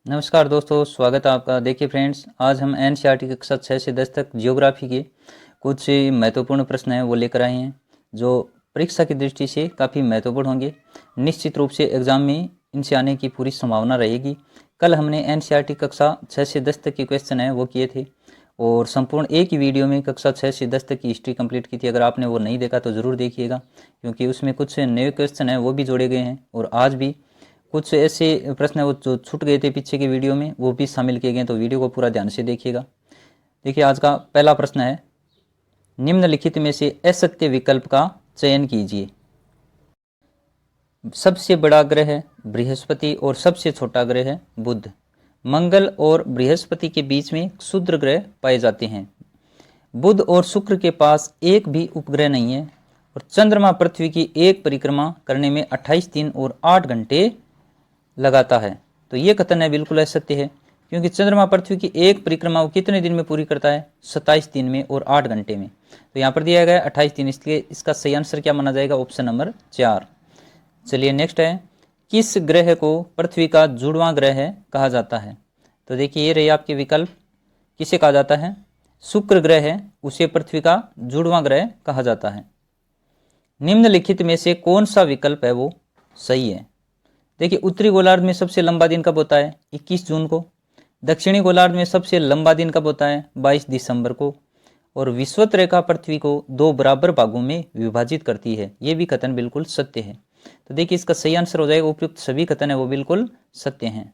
नमस्कार दोस्तों, स्वागत है आपका। देखिए फ्रेंड्स, आज हम एनसीईआरटी कक्षा 6 से 10 तक जियोग्राफी के कुछ महत्वपूर्ण प्रश्न हैं वो लेकर आए हैं, जो परीक्षा की दृष्टि से काफ़ी महत्वपूर्ण होंगे। निश्चित रूप से एग्जाम में इनसे आने की पूरी संभावना रहेगी। कल हमने एनसीईआरटी कक्षा 6 से 10 तक के क्वेश्चन हैं वो किए थे, और संपूर्ण एक ही वीडियो में कक्षा 6 से 10 तक की हिस्ट्री कंप्लीट की थी। अगर आपने वो नहीं देखा तो ज़रूर देखिएगा, क्योंकि उसमें कुछ नए क्वेश्चन हैं वो भी जोड़े गए हैं, और आज भी कुछ ऐसे प्रश्न है वो जो छूट गए थे पीछे की वीडियो में, वो भी शामिल किए गए। तो वीडियो को पूरा ध्यान से देखिएगा। देखिए, आज का पहला प्रश्न है, निम्नलिखित में से असत्य विकल्प का चयन कीजिए। सबसे बड़ा ग्रह है बृहस्पति और सबसे छोटा ग्रह है बुध। मंगल और बृहस्पति के बीच में क्षुद्र ग्रह पाए जाते हैं। बुध और शुक्र के पास एक भी उपग्रह नहीं है, और चंद्रमा पृथ्वी की एक परिक्रमा करने में 28 दिन और 8 घंटे लगाता है। तो ये कथन है बिल्कुल असत्य है, क्योंकि चंद्रमा पृथ्वी की एक परिक्रमा वो कितने दिन में पूरी करता है? 27 दिन में और 8 घंटे में। तो यहाँ पर दिया गया है 28 दिन, इसलिए इसका सही आंसर क्या माना जाएगा? Option number 4। चलिए नेक्स्ट है, किस ग्रह को पृथ्वी का जुड़वां ग्रह कहा जाता है? तो देखिए, ये रही आपके विकल्प। किसे कहा जाता है? शुक्र ग्रह है उसे पृथ्वी का जुड़वां ग्रह कहा जाता है। निम्नलिखित में से कौन सा विकल्प है वो सही है? देखिए, उत्तरी गोलार्ध में सबसे लंबा दिन कब होता है? 21 जून को। दक्षिणी गोलार्ध में सबसे लंबा दिन कब होता है? 22 दिसंबर को। और विषुवत रेखा पृथ्वी को 2 बराबर भागों में विभाजित करती है। ये भी कथन बिल्कुल सत्य है। तो देखिए, इसका सही आंसर हो जाएगा, उपयुक्त सभी कथन है वो बिल्कुल सत्य हैं।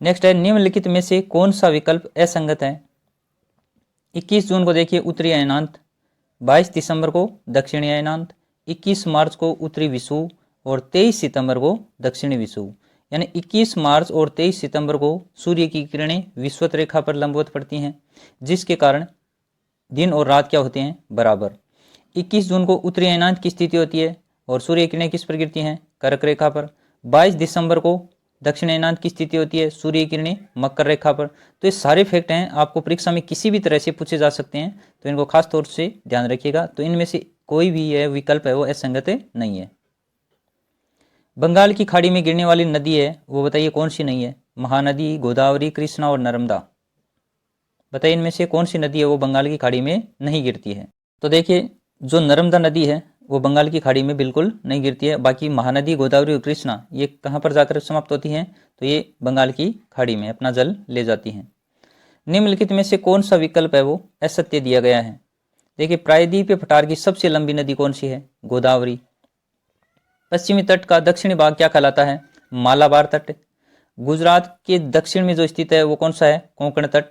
नेक्स्ट है, निम्नलिखित में से कौन सा विकल्प असंगत है? 21 जून को देखिए उत्तरी अयनांत, 22 दिसंबर को दक्षिणी अयनांत, 21 मार्च को उत्तरी विषुव और 23 सितंबर को दक्षिणी विषुव। यानी 21 मार्च और 23 सितंबर को सूर्य की किरणें विषुवत रेखा पर लंबवत पड़ती हैं, जिसके कारण दिन और रात क्या होते हैं? बराबर। 21 जून को उत्तरी अयनांत की स्थिति होती है और सूर्य किरणें किस पर गिरती हैं? कर्क रेखा पर। 22 दिसंबर को दक्षिण अयनांत की स्थिति होती है, सूर्य किरणें मकर रेखा पर। तो ये सारे फैक्ट हैं, आपको परीक्षा में किसी भी तरह से पूछे जा सकते हैं, तो इनको खास तौर से ध्यान रखिएगा। तो इनमें से कोई भी यह विकल्प है वो असंगत नहीं है। बंगाल की खाड़ी में गिरने वाली नदी है वो बताइए कौन सी नहीं है? महानदी, गोदावरी, कृष्णा और नर्मदा। बताइए, इनमें से कौन सी नदी है वो बंगाल की खाड़ी में नहीं गिरती है? तो देखिए, जो नर्मदा नदी है वो बंगाल की खाड़ी में बिल्कुल नहीं गिरती है। बाकी महानदी, गोदावरी और कृष्णा ये कहाँ पर जाकर समाप्त होती हैं? तो ये बंगाल की खाड़ी में अपना जल ले जाती हैं। निम्नलिखित में से कौन सा विकल्प है वो असत्य दिया गया है? देखिए, प्रायद्वीपीय पठार की सबसे लंबी नदी कौन सी है? गोदावरी। पश्चिमी तट का दक्षिणी भाग क्या कहलाता है? मालाबार तट। गुजरात के दक्षिण में जो स्थित है वो कौन सा है? कोंकण तट।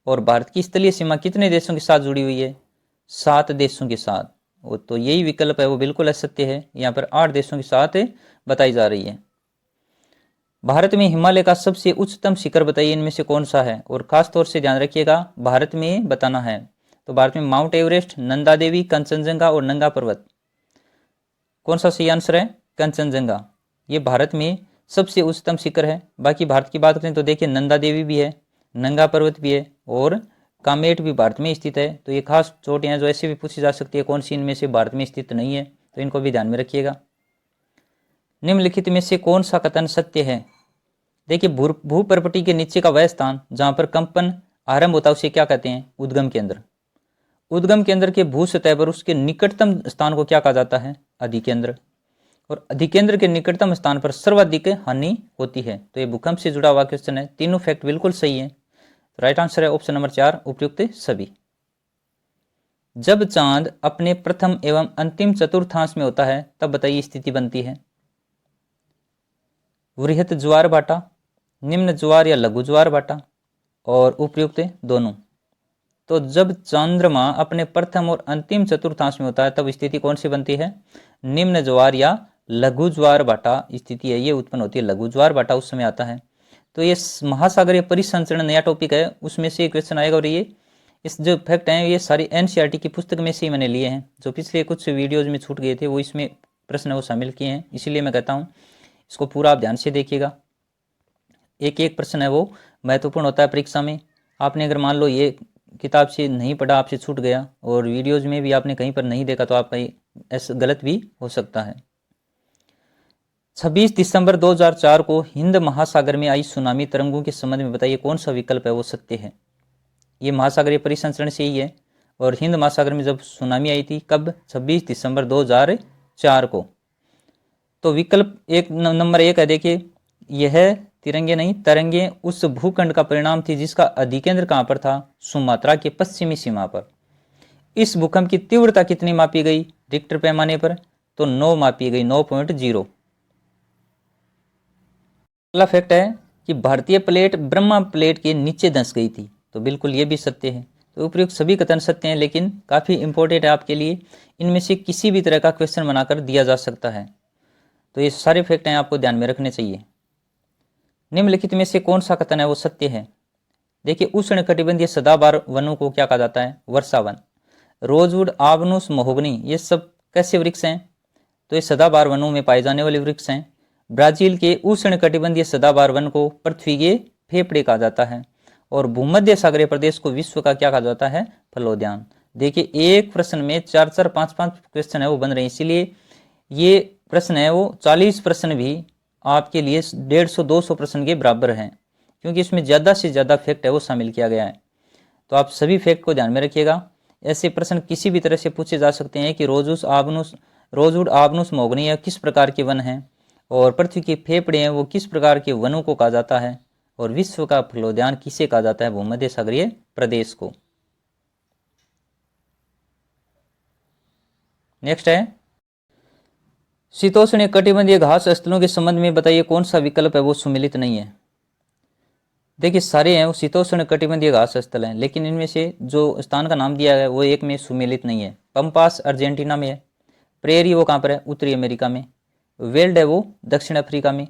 और भारत की स्थलीय सीमा कितने देशों के साथ जुड़ी हुई है? 7 देशों के साथ। वो तो यही विकल्प है वो बिल्कुल असत्य है, यहाँ पर 8 देशों के साथ बताई जा रही है। भारत में हिमालय का सबसे उच्चतम शिखर बताइए, इनमें से कौन सा है? और खास तौर से ध्यान रखिएगा, भारत में बताना है। तो भारत में माउंट एवरेस्ट, नंदा देवी, कंचनजंगा और नंगा पर्वत। कौन सा सही आंसर है? कंचनजंगा। ये भारत में सबसे उच्चतम शिखर है। बाकी भारत की बात करें तो देखिए, नंदा देवी भी है, नंगा पर्वत भी है, और कामेट भी भारत में स्थित है। तो ये खास चोटियां जो ऐसे भी पूछी जा सकती है, कौन सी इनमें से भारत में स्थित नहीं है? तो इनको भी ध्यान में रखिएगा। निम्नलिखित में से कौन सा कथन सत्य है? देखिए, भूपर्पटी के नीचे का वह स्थान जहां पर कंपन आरंभ होता है उसे क्या कहते हैं? उद्गम केंद्र। उद्गम केंद्र के भू सतह पर उसके निकटतम स्थान को क्या कहा जाता है? अधिकेंद्र। और अधिकेंद्र के निकटतम स्थान पर सर्वाधिक हानि होती है। तो ये भूकंप से जुड़ा हुआ क्वेश्चन है। तीनों फैक्ट बिल्कुल सही है। राइट आंसर है ऑप्शन नंबर 4, उपयुक्त सभी। जब चांद अपने प्रथम एवं अंतिम चतुर्थांश में होता है तब बताइए स्थिति बनती है। वृहत ज्वार भाटा, निम्न ज्वार या लघु ज्वार भाटा, और उपयुक्त दोनों। तो जब चंद्रमा अपने प्रथम और अंतिम चतुर्थांश में होता है तब स्थिति कौन सी बनती है? निम्न ज्वार या लघु ज्वार भाटा स्थिति है ये उत्पन्न होती है। लघु ज्वार भाटा उस समय आता है। तो ये महासागरीय परिसंचरण नया टॉपिक है, उसमें से क्वेश्चन आएगा। और ये इस जो फैक्ट हैं ये सारी एनसीईआरटी की पुस्तक में से ही मैंने लिए हैं। जो पिछले कुछ वीडियोज में छूट गए थे वो इसमें प्रश्न वो शामिल किए हैं, इसीलिए मैं कहता हूँ इसको पूरा आप ध्यान से देखिएगा। एक एक प्रश्न है वो महत्वपूर्ण होता है परीक्षा में। आपने अगर मान लो ये किताब से नहीं पढ़ा, आपसे छूट गया, और वीडियोज में भी आपने कहीं पर नहीं देखा, तो आपका ऐसा गलत भी हो सकता है। 26 दिसंबर 2004 को हिंद महासागर में आई सुनामी तरंगों के संबंध में बताइए कौन सा विकल्प है वो सत्य है। ये महासागरीय परिसंचरण से ही है। और हिंद महासागर में जब सुनामी आई थी कब, 26 दिसंबर 2004 को। तो विकल्प नंबर 1 है, देखिए यह तिरंगे नहीं तरंगे उस भूखंड का परिणाम थी जिसका अधिकेंद्र कहां पर था, सुमात्रा के पश्चिमी सीमा पर। इस भूकंप की तीव्रता कितनी मापी गई रिक्टर पैमाने पर, तो 9 मापी गई, 9.0। अगला फैक्ट है कि भारतीय प्लेट ब्रह्मा प्लेट के नीचे धंस गई थी, तो बिल्कुल ये भी सत्य है। तो उपयुक्त सभी कथन सत्य हैं, लेकिन काफ़ी इंपॉर्टेंट है आपके लिए, इनमें से किसी भी तरह का क्वेश्चन बनाकर दिया जा सकता है। तो ये सारे फैक्ट हैं, आपको ध्यान में रखने चाहिए। निम्नलिखित में से कौन सा कथन है वो सत्य है। देखिए उष्ण कटिबंधीय सदाबहार वनों को क्या कहा जाता है, वर्षावन। रोजवुड, आबनूस, महोगनी, ये सब कैसे वृक्ष हैं, तो ये सदाबहार वनों में पाए जाने वाले वृक्ष हैं। ब्राजील के उष्ण कटिबंधीय सदाबहार वन को पृथ्वी के फेफड़े कहा जाता है। और भूमध्य सागरीय प्रदेश को विश्व का क्या कहा जाता है, फलोद्यान। देखिए एक प्रश्न में 4-4, 5-5 क्वेश्चन है वो बन रहे हैं, इसीलिए ये प्रश्न है वो 40 प्रश्न भी आपके लिए 150-200 प्रश्न के बराबर हैं, क्योंकि इसमें ज़्यादा से ज़्यादा फैक्ट है वो शामिल किया गया है। तो आप सभी फैक्ट को ध्यान में रखिएगा। ऐसे प्रश्न किसी भी तरह से पूछे जा सकते हैं कि रोजवुड, आबनूस, महोगनी या किस प्रकार के वन हैं, और पृथ्वी के फेफड़े हैं वो किस प्रकार के वनों को कहा जाता है, और विश्व का फलोद्यान किसे कहा जाता है, भूमध्य सागरीय प्रदेश को। नेक्स्ट है शीतोष्ण कटिबंधीय घास स्थलों के संबंध में बताइए कौन सा विकल्प है वो सुमेलित नहीं है। देखिए सारे हैं वो शीतोष्ण कटिबंधीय घास स्थल हैं, लेकिन इनमें से जो स्थान का नाम दिया गया है वो एक में सुमेलित नहीं है। पंपास अर्जेंटीना में है, प्रेरी वो कहाँ पर है, उत्तरी अमेरिका में, वेल्ड है वो दक्षिण अफ्रीका में,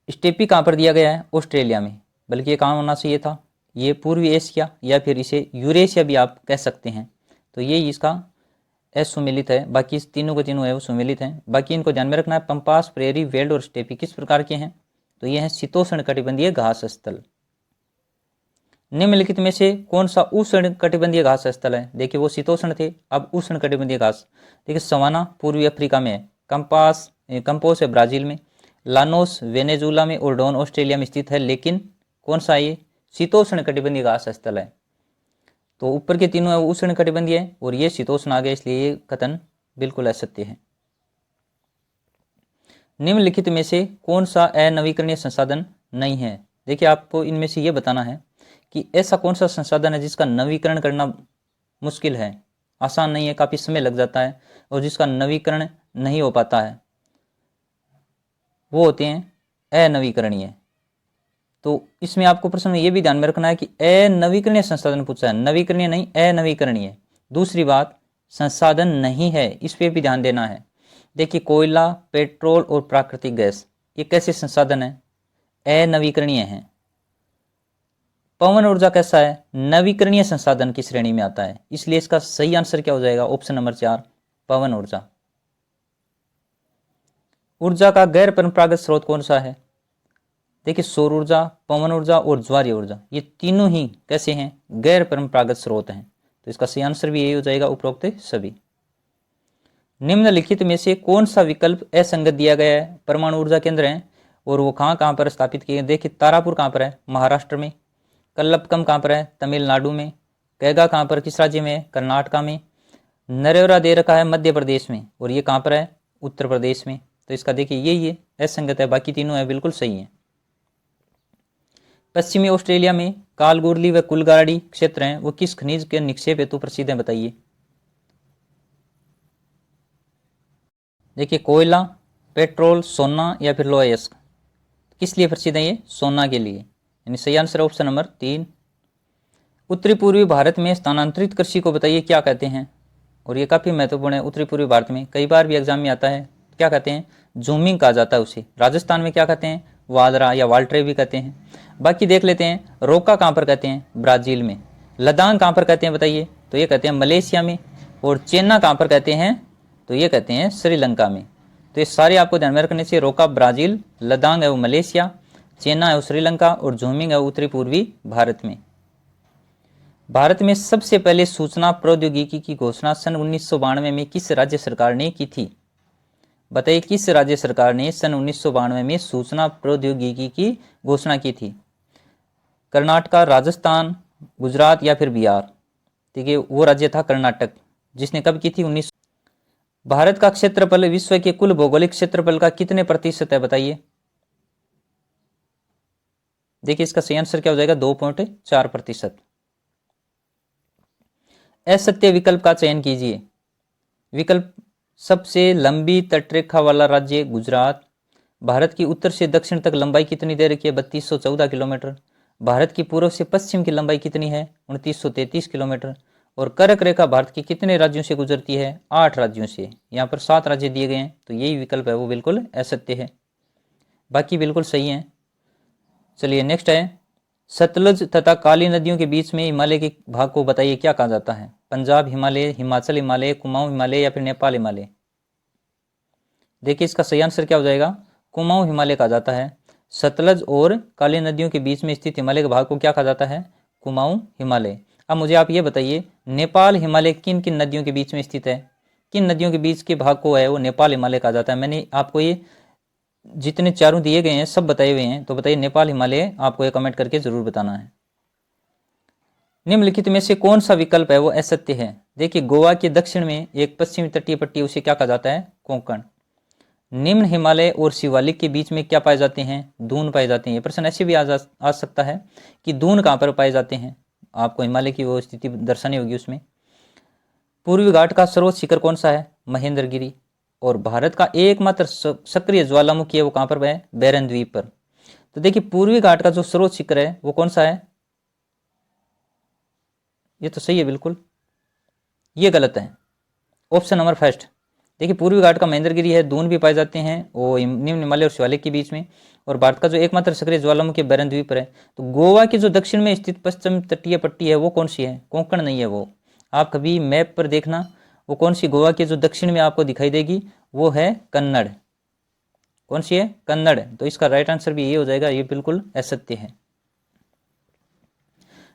स्टेपी कहाँ पर दिया गया है, ऑस्ट्रेलिया में। बल्कि ये कहाँ होना चाहिए था, ये पूर्वी एशिया या फिर इसे यूरेशिया भी आप कह सकते हैं। तो ये इसका असुमेलित है, बाकी इस तीनों के तीनों है वो सुमेलित हैं। बाकी इनको ध्यान में रखना है, पंपास, प्रेरी, वेल्ड और स्टेपी किस प्रकार के हैं, तो ये हैं शीतोष्ण कटिबंधीय घास स्थल। निम्नलिखित में से कौन सा उष्ण कटिबंधीय घास स्थल है, देखिए वो शीतोष्ण थे, अब उष्ण कटिबंधीय घास। देखिए सवाना पूर्वी अफ्रीका में है, कंपोस है ब्राजील में, लानोस वेनेजुला में और डॉन ऑस्ट्रेलिया में स्थित है। लेकिन कौन सा ये शीतोष्ण कटिबंधीय घास स्थल है, तो ऊपर के तीनों है वो उष्ण कटिबंधीय है और ये शीतोष्ण आ गया, इसलिए ये कथन बिल्कुल असत्य है। निम्नलिखित में से कौन सा अनवीकरणीय संसाधन नहीं है, देखिए आपको इनमें से ये बताना है कि ऐसा कौन सा संसाधन है जिसका नवीकरण करना मुश्किल है, आसान नहीं है, काफ़ी समय लग जाता है और जिसका नवीकरण नहीं हो पाता है, वो होते हैं अनवीकरणीय। तो इसमें आपको प्रश्न में ये भी ध्यान में रखना है कि अनवीकरणीय संसाधन पूछा है, नवीकरणीय नहीं अनवीकरणीय। दूसरी बात संसाधन नहीं है, इस पर भी ध्यान देना है। देखिए कोयला, पेट्रोल और प्राकृतिक गैस ये कैसे संसाधन है, अनवीकरणीय है। पवन ऊर्जा कैसा है, नवीकरणीय संसाधन की श्रेणी में आता है, इसलिए इसका सही आंसर क्या हो जाएगा, ऑप्शन नंबर 4 पवन ऊर्जा। ऊर्जा का गैर परंपरागत स्रोत कौन सा है, देखिए सौर ऊर्जा, पवन ऊर्जा और ज्वारीय ऊर्जा ये तीनों ही कैसे हैं, गैर परंपरागत स्रोत हैं। तो इसका सही आंसर भी यही हो जाएगा, उपरोक्त सभी। निम्नलिखित में से कौन सा विकल्प असंगत दिया गया है, परमाणु ऊर्जा केंद्र हैं और वो कहाँ पर स्थापित किए, देखिए तारापुर कहाँ पर है, महाराष्ट्र में, कल्लपकम कहाँ पर है, तमिलनाडु में, कैगा कहाँ पर किस राज्य में है, कर्नाटका में, नरेवरा दे रखा है मध्य प्रदेश में और ये कहाँ पर है, उत्तर प्रदेश में। तो इसका देखिए यही है, असंगत है, बाकी तीनों है बिल्कुल सही है। पश्चिमी ऑस्ट्रेलिया में कालगोरली व कुलगाड़ी क्षेत्र हैं वो किस खनिज के निक्षेप हेतु प्रसिद्ध हैं, बताइए। देखिए कोयला, पेट्रोल, सोना या फिर लोहा अयस्क, किस लिए प्रसिद्ध है ये, सोना के लिए, यानी सही आंसर ऑप्शन नंबर 3। उत्तरी पूर्वी भारत में स्थानांतरित कृषि को बताइए क्या कहते हैं, और ये काफ़ी महत्वपूर्ण है। उत्तरी पूर्वी भारत में कई बार भी एग्जाम में आता है, क्या कहते हैं, जूमिंग कहा जाता है उसे। राजस्थान में क्या कहते हैं, वादरा या वाल्ट्रे भी कहते हैं। बाकी देख लेते हैं, रोका कहाँ पर कहते हैं, ब्राज़ील में। लद्दाख कहाँ पर कहते हैं बताइए, तो ये कहते हैं मलेशिया में। और चेन्ना कहाँ पर कहते हैं, तो ये कहते हैं श्रीलंका में। तो ये सारे आपको ध्यान में रखने से, रोका ब्राज़ील, लद्दाख है वो मलेशिया, चेन्ना है वो श्रीलंका और झूमिंग है उत्तरी पूर्वी भारत में। भारत में सबसे पहले सूचना प्रौद्योगिकी की घोषणा सन 1992 में किस राज्य सरकार ने की थी, बताइए किस राज्य सरकार ने सन 1992 में सूचना प्रौद्योगिकी की घोषणा की थी? कर्नाटक, राजस्थान, गुजरात या फिर बिहार? देखिए वो राज्य था कर्नाटक, जिसने कब की थी? 19। भारत का क्षेत्रफल विश्व के कुल भौगोलिक क्षेत्रफल का कितने प्रतिशत है बताइए? देखिए इसका सही आंसर क्या हो जाएगा? 2.4%। असत्य विकल्प का चयन कीजिए। विकल्प सबसे लंबी तटरेखा वाला राज्य गुजरात। भारत की उत्तर से दक्षिण तक लंबाई कितनी दे रखी है? 3214 किलोमीटर। भारत की पूर्व से पश्चिम की लंबाई कितनी है? 2933 किलोमीटर। और कर्क रेखा भारत के कितने राज्यों से गुजरती है? 8 राज्यों से। यहाँ पर 7 राज्य दिए गए हैं, तो यही विकल्प है वो बिल्कुल असत्य है, बाकी बिल्कुल सही है। चलिए नेक्स्ट है, सतलज तथा काली नदियों के बीच में हिमालय के भाग को बताइए क्या कहा जाता है? पंजाब हिमालय, हिमाचल हिमालय, कुमाऊं हिमालय या फिर नेपाल हिमालय? देखिए इसका सही आंसर क्या हो जाएगा? कुमाऊं हिमालय कहा जाता है। सतलज और काली नदियों के बीच में स्थित हिमालय के भाग को क्या कहा जाता है? कुमाऊं हिमालय। अब मुझे आप ये बताइए, नेपाल हिमालय किन किन नदियों के बीच में स्थित है? किन नदियों के बीच के भाग को है वो नेपाल हिमालय कहा जाता है? मैंने आपको ये जितने चारों दिए गए हैं सब बताए हुए हैं, तो बताइए नेपाल हिमालय, आपको ये कमेंट करके जरूर बताना है। निम्नलिखित में से कौन सा विकल्प है वो असत्य है? देखिए गोवा के दक्षिण में एक पश्चिमी तटीय पट्टी, उसे क्या कहा जाता है? कोंकण। निम्न हिमालय और शिवालिक के बीच में क्या पाए जाते हैं? दून पाए जाते हैं। ये प्रश्न ऐसे भी आ सकता है कि दून कहाँ पर पाए जाते हैं, आपको हिमालय की वो स्थिति दर्शानी होगी उसमें। पूर्वी घाट का सर्वोच्च शिखर कौन सा है? महेंद्रगिरी। और भारत का एकमात्र सक्रिय ज्वालामुखी है वो कहाँ पर है? बैरन द्वीप पर। तो देखिए पूर्वी घाट का जो सर्वोच्च शिखर है वो कौन सा है? ये तो सही है बिल्कुल, ये गलत है, ऑप्शन नंबर फर्स्ट। देखिए पूर्वी घाट का महेंद्रगिरी है, दून भी पाए जाते हैं वो निम्न हिमालय और शिवालिक के बीच में। और भारत का जो एकमात्र सक्रिय ज्वालामुखी बैरन द्वीप पर है। तो गोवा की जो दक्षिण में स्थित पश्चिम तटीय पट्टी है वो कौन सी है? कोंकण नहीं है वो। आप कभी मैप पर देखना, वो कौन सी गोवा के जो दक्षिण में आपको दिखाई देगी वो है कन्नड़। कौन सी है? कन्नड़। तो इसका राइट आंसर भी ये हो जाएगा, ये बिल्कुल असत्य है।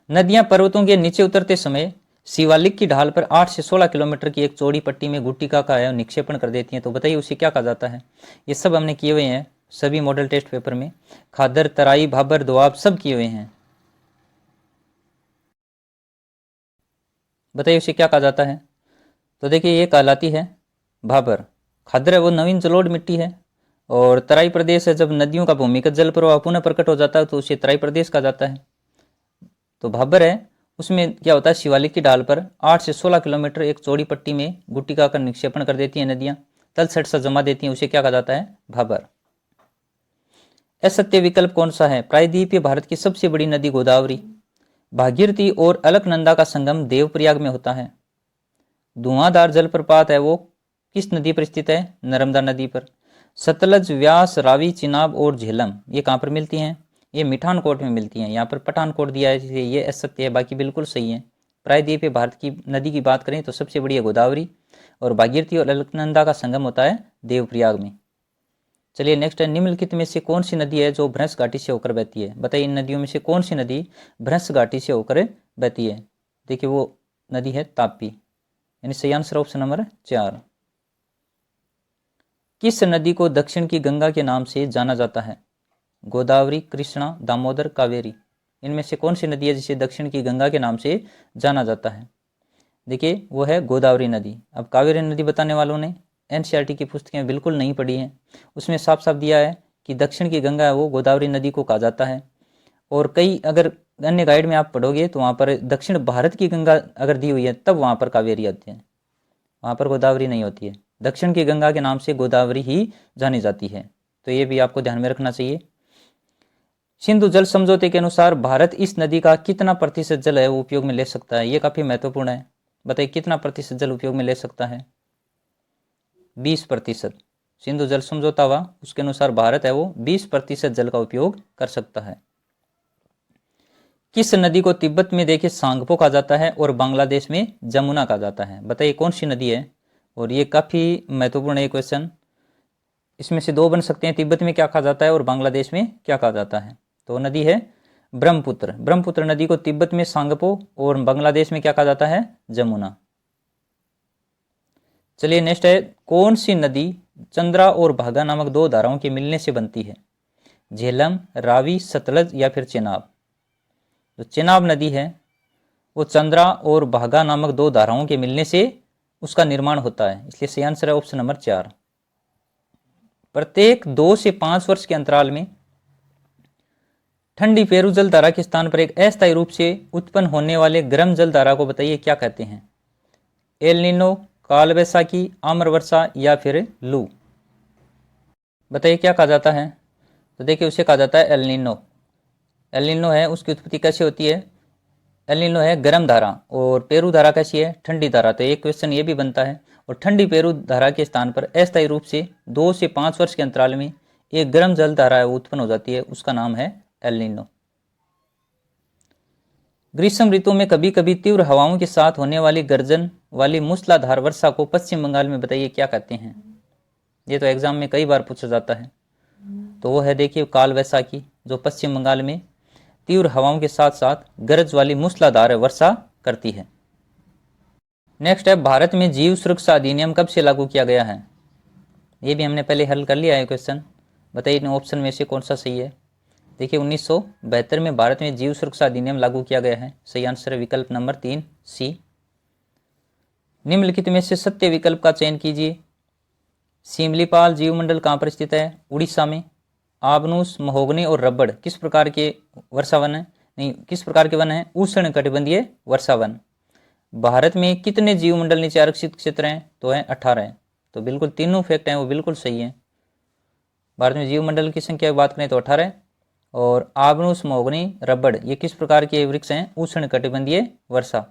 नदियां पर्वतों के नीचे उतरते समय शिवालिक की ढाल पर 8 से 16 किलोमीटर की एक चौड़ी पट्टी में गुट्टिका का निक्षेपण कर देती हैं, तो बताइए उसे क्या कहा जाता है? ये सब हमने किए हुए हैं सभी मॉडल टेस्ट पेपर में, खादर, तराई, भाबर, दोआब सब किए हुए हैं। बताइए उसे क्या कहा जाता है? तो देखिए ये कहलाती है भाबर। खादर है वो नवीन जलोढ़ मिट्टी है। और तराई प्रदेश है जब नदियों का भूमिगत जल प्रवाह पुनः प्रकट हो जाता है तो उसे तराई प्रदेश कहा जाता है। तो भाबर है उसमें क्या होता है, शिवालिक की ढाल पर 8 से 16 किलोमीटर एक चौड़ी पट्टी में गुट्टिका का निक्षेपण कर देती हैं नदियां, तलछट सा जमा देती हैं, उसे क्या कहा जाता है? भाबर। असत्य विकल्प कौन सा है? प्रायद्वीपीय भारत की सबसे बड़ी नदी गोदावरी। भागीरथी और अलकनंदा का संगम देवप्रयाग में होता है। धुआंधार जलप्रपात है वो किस नदी पर स्थित है? नर्मदा नदी पर। सतलज, व्यास, रावी, चिनाब और झेलम ये कहाँ पर मिलती हैं? ये मिठानकोट में मिलती हैं। यहाँ पर पठानकोट दिया है, ये असत्य है, बाकी बिल्कुल सही है। प्रायद्वीपीय भारत की नदी की बात करें तो सबसे बड़ी है गोदावरी, और भागीरथी और अलकनंदा का संगम होता है देवप्रयाग में। चलिए नेक्स्ट है, निम्नलिखित में से कौन सी नदी है जो भ्रंश घाटी से होकर बहती है? बताइए इन नदियों में से कौन सी नदी भ्रंश घाटी से होकर बहती है? देखिए वो नदी है तापी, यानी सही आंसर ऑप्शन नंबर 4। किस नदी को दक्षिण की गंगा के नाम से जाना जाता है? गोदावरी, कृष्णा, दामोदर, कावेरी? इनमें से कौन सी नदी है जिसे दक्षिण की गंगा के नाम से जाना जाता है? देखिए वो है गोदावरी नदी। अब कावेरी नदी बताने वालों ने एनसीईआरटी की पुस्तकें बिल्कुल नहीं पढ़ी हैं, उसमें साफ साफ दिया है कि दक्षिण की गंगा है वो गोदावरी नदी को कहा जाता है। और कई अगर अन्य गाइड में आप पढ़ोगे तो वहाँ पर दक्षिण भारत की गंगा अगर दी हुई है तब वहाँ पर कावेरी आती है, वहाँ पर गोदावरी नहीं होती है। दक्षिण की गंगा के नाम से गोदावरी ही जानी जाती है, तो ये भी आपको ध्यान में रखना चाहिए। सिंधु जल समझौते के अनुसार भारत इस नदी का कितना प्रतिशत जल है वो उपयोग में ले सकता है? ये काफी महत्वपूर्ण है, बताइए कितना प्रतिशत जल उपयोग में ले सकता है? 20%। सिंधु जल समझौता हुआ उसके अनुसार भारत है वो 20% जल का उपयोग कर सकता है। किस नदी को तिब्बत में देखिए सांगपो कहा जाता है और बांग्लादेश में जमुना कहा जाता है? बताइए कौन सी नदी है? और ये काफी महत्वपूर्ण है क्वेश्चन, इसमें से दो बन सकते हैं, तिब्बत में क्या कहा जाता है और बांग्लादेश में क्या कहा जाता है? तो नदी है ब्रह्मपुत्र। ब्रह्मपुत्र नदी को तिब्बत में सांगपो और बांग्लादेश में क्या कहा जाता है? जमुना। चलिए नेक्स्ट है, कौन सी नदी चंद्रा और भागा नामक दो धाराओं के मिलने से बनती है? झेलम, रावी, सतलज या फिर चेनाब? जो चेनाब नदी है वो चंद्रा और भागा नामक दो धाराओं के मिलने से उसका निर्माण होता है, इसलिए सही आंसर है ऑप्शन नंबर 4। प्रत्येक 2 से 5 वर्ष के अंतराल में ठंडी पेरू जल धारा के स्थान पर एक अस्थायी रूप से उत्पन्न होने वाले गर्म जल धारा को बताइए क्या कहते हैं? एल नीनो, काल बैसाखी, आम्र वर्षा या फिर लू? बताइए क्या कहा जाता है? तो देखिए उसे कहा जाता है एल नीनो। एल नीनो है उसकी उत्पत्ति कैसे होती है? एल नीनो है गर्म धारा और पेरू धारा कैसी है? ठंडी धारा। तो एक क्वेश्चन ये भी बनता है। और ठंडी पेरू धारा के स्थान पर अस्थायी रूप से 2 से 5 वर्ष के अंतराल में एक गर्म जल धारा है वो उत्पन्न हो जाती है, उसका नाम है एल नीनो। ग्रीष्म ऋतु में कभी कभी तीव्र हवाओं के साथ होने वाली गर्जन वाली मूसलाधार वर्षा को पश्चिम बंगाल में बताइए क्या कहते हैं? ये तो एग्जाम में कई बार पूछा जाता है। तो वो है देखिए काल वैसाखी, जो पश्चिम बंगाल में तीव्र हवाओं के साथ साथ गरज वाली मूसलाधार वर्षा करती है। नेक्स्ट है, भारत में जीव सुरक्षा अधिनियम कब से लागू किया गया है? ये भी हमने पहले हल कर लिया है क्वेश्चन। बताइए इन ऑप्शन में से कौन सा सही है? देखिए 1972 में भारत में जीव सुरक्षा अधिनियम लागू किया गया है। सही आंसर है विकल्प नंबर 3 सी। निम्नलिखित में से सत्य विकल्प का चयन कीजिए। सिमलीपाल जीवमंडल कहाँ पर स्थित है? उड़ीसा में। आबनूस, महोगनी और रबड़ किस प्रकार के वर्षावन है? नहीं, किस प्रकार के वन है? उष्ण कटिबंधीय वर्षावन। भारत में कितने जीवमंडल नीचे आरक्षित क्षेत्र हैं? तो है 18। तो बिल्कुल तीनों फैक्ट हैं वो बिल्कुल सही है। भारत में जीवमंडल की संख्या की बात करें तो 18। और आबनूस, महोगनी, रबड़ ये किस प्रकार के वृक्ष हैं? उष्ण कटिबंधीय वर्षा।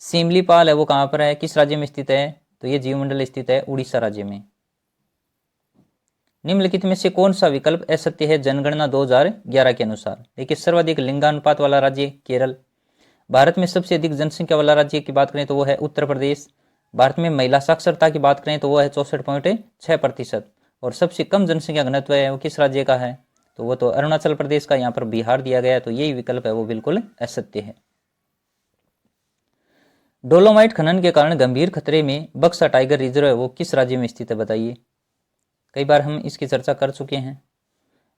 सिमलीपाल है वो कहाँ पर है, किस राज्य में स्थित है? तो ये जीवमंडल स्थित है उड़ीसा राज्य में। निम्नलिखित में से कौन सा विकल्प असत्य है जनगणना 2011 के अनुसार? देखिए सर्वाधिक लिंगानुपात वाला राज्य केरल। भारत में सबसे अधिक जनसंख्या वाला राज्य की बात करें तो वो है उत्तर प्रदेश। भारत में महिला साक्षरता की बात करें तो वो है 64.6%। और सबसे कम जनसंख्या घनत्व है वो किस राज्य का है? तो वो तो अरुणाचल प्रदेश का, यहाँ पर बिहार दिया गया है। तो यही विकल्प है वो बिल्कुल असत्य है। डोलोमाइट खनन के कारण गंभीर खतरे में बक्सा टाइगर रिजर्व है वो किस राज्य में स्थित है? बताइए। कई बार हम इसकी चर्चा कर चुके हैं।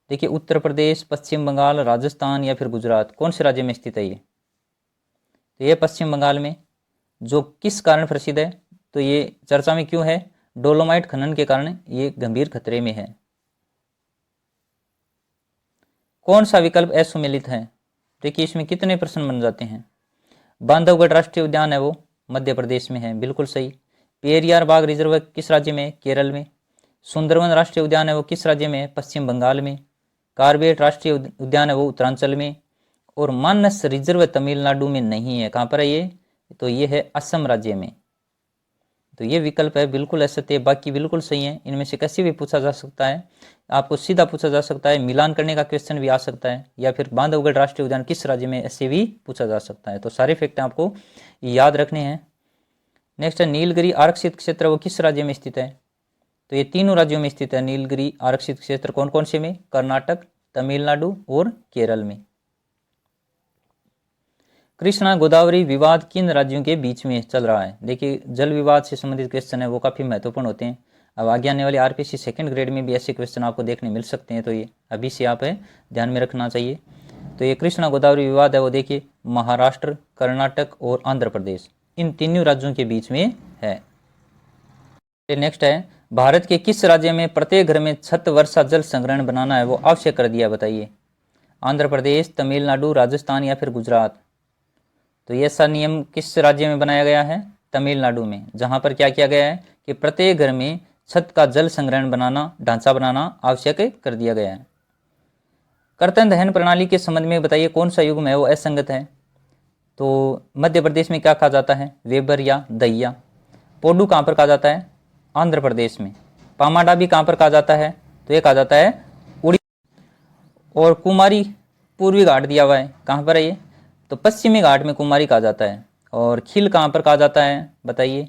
देखिए उत्तर प्रदेश, पश्चिम बंगाल, राजस्थान या फिर गुजरात, कौन से राज्य में स्थित है ये? तो ये पश्चिम बंगाल में। जो किस कारण प्रसिद्ध है? तो ये चर्चा में क्यों है? डोलोमाइट खनन के कारण ये गंभीर खतरे में है। कौन सा विकल्प असुमेलित है? देखिए इसमें कितने प्रश्न बन जाते हैं। बांधवगढ़ राष्ट्रीय उद्यान है वो मध्य प्रदेश में है, बिल्कुल सही। पेरियार बाघ रिजर्व किस राज्य में? केरल में। सुंदरवन राष्ट्रीय उद्यान है वो किस राज्य में? पश्चिम बंगाल में। कार्बेट राष्ट्रीय उद्यान है वो उत्तरांचल में। और मानस रिजर्व तमिलनाडु में नहीं है। कहाँ पर है ये? तो ये है असम राज्य में। तो ये विकल्प है बिल्कुल असत्य, बाकी बिल्कुल सही है। इनमें से कैसे भी पूछा जा सकता है, आपको सीधा पूछा जा सकता है, मिलान करने का क्वेश्चन भी आ सकता है, या फिर बांधवगढ़ राष्ट्रीय उद्यान किस राज्य में, ऐसे भी पूछा जा सकता है। तो सारे फैक्ट आपको याद रखने हैं। नेक्स्ट है, नीलगिरी आरक्षित क्षेत्र वो किस राज्य में स्थित है? तो ये तीनों राज्यों में स्थित है नीलगिरी आरक्षित क्षेत्र। कौन कौन से में? कर्नाटक, तमिलनाडु और केरल में। कृष्णा गोदावरी विवाद किन राज्यों के बीच में चल रहा है? देखिए जल विवाद से संबंधित क्वेश्चन है वो काफ़ी महत्वपूर्ण होते हैं। अब आगे आने वाले आरपीएससी सेकंड ग्रेड में भी ऐसे क्वेश्चन आपको देखने मिल सकते हैं, तो ये अभी से आप ध्यान में रखना चाहिए। तो ये कृष्णा गोदावरी विवाद है वो देखिए महाराष्ट्र, कर्नाटक और आंध्र प्रदेश, इन तीनों राज्यों के बीच में है। नेक्स्ट है, भारत के किस राज्य में प्रत्येक घर में छत वर्षा जल संग्रहण बनाना है वो आवश्यक कर दिया? बताइए। आंध्र प्रदेश, तमिलनाडु, राजस्थान या फिर गुजरात? तो ये ऐसा नियम किस राज्य में बनाया गया है? तमिलनाडु में, जहां पर क्या किया गया है कि प्रत्येक घर में छत का जल संग्रहण बनाना, ढांचा बनाना आवश्यक कर दिया गया है। कर्तन दहन प्रणाली के संबंध में बताइए कौन सा युग्म है वो असंगत है? तो मध्य प्रदेश में क्या कहा जाता है? वेबर या दहिया। पोडू कहाँ पर कहा जाता है? आंध्र प्रदेश में। पामाडा भी कहाँ पर कहा जाता है? तो ये कहा जाता है उड़ीसा। और कुमारी पूर्वी घाट दिया हुआ है, कहाँ पर है ये? तो पश्चिमी घाट में कुमारी कहा जाता है। और खील कहाँ पर कहा जाता है? बताइए,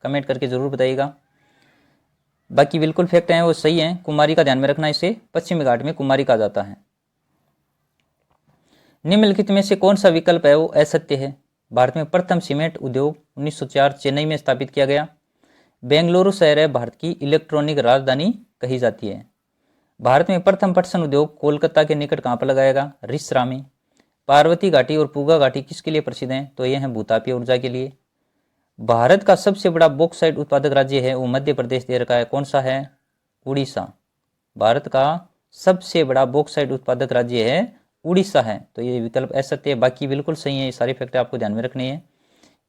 कमेंट करके जरूर बताइएगा। बाकी बिल्कुल फैक्ट हैं वो सही हैं, कुमारी का ध्यान में रखना, इसे पश्चिमी घाट में कुमारी कहा जाता है। निम्नलिखित में से कौन सा विकल्प है वो असत्य है? भारत में प्रथम सीमेंट उद्योग 1904 चेन्नई में स्थापित किया गया। बेंगलुरु शहर है भारत की इलेक्ट्रॉनिक राजधानी कही जाती है। भारत में प्रथम पटसन उद्योग कोलकाता के निकट कहाँ पर लगाएगा? रिसरा में। पार्वती घाटी और पूगा घाटी किसके लिए प्रसिद्ध हैं? तो ये हैं भूतापीय ऊर्जा के लिए। भारत का सबसे बड़ा बॉक्साइट उत्पादक राज्य है वो मध्य प्रदेश दे रखा है, कौन सा है? उड़ीसा। भारत का सबसे बड़ा बॉक्साइट उत्पादक राज्य है उड़ीसा है, तो ये विकल्प असत्य है। बाकी बिल्कुल सही है, ये सारे फैक्टर आपको ध्यान में रखने हैं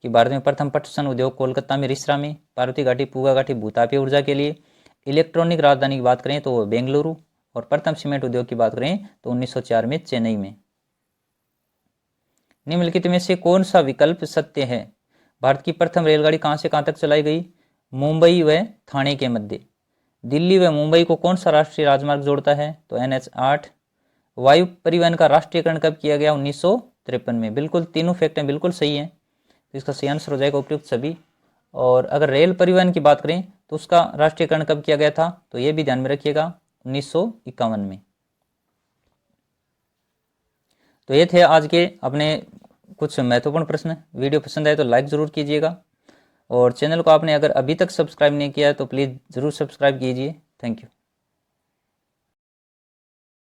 कि भारत में प्रथम पटसन उद्योग कोलकाता में रिसरा में, पार्वती घाटी पूगा घाटी भूतापीय ऊर्जा के लिए। इलेक्ट्रॉनिक राजधानी की बात करें तो वो बेंगलुरु, और प्रथम सीमेंट उद्योग की बात करें तो 1904 में चेन्नई में। निम्नलिखित में से कौन सा विकल्प सत्य है? भारत की प्रथम रेलगाड़ी कहां से कहां तक चलाई गई? मुंबई व ठाणे के मध्य। दिल्ली व मुंबई को कौन सा राष्ट्रीय राजमार्ग जोड़ता है? तो NH8। वायु परिवहन का राष्ट्रीयकरण कब किया गया? 1953 में। बिल्कुल तीनों फैक्टर बिल्कुल सही हैं, तो इसका सही आंसर हो जाएगा उपयुक्त सभी। और अगर रेल परिवहन की बात करें तो उसका राष्ट्रीयकरण कब किया गया था? तो ये भी ध्यान में रखिएगा, 1951 में। तो ये थे आज के अपने कुछ महत्वपूर्ण प्रश्न। वीडियो पसंद आए तो लाइक ज़रूर कीजिएगा, और चैनल को आपने अगर अभी तक सब्सक्राइब नहीं किया है तो प्लीज़ ज़रूर सब्सक्राइब कीजिए। Thank you.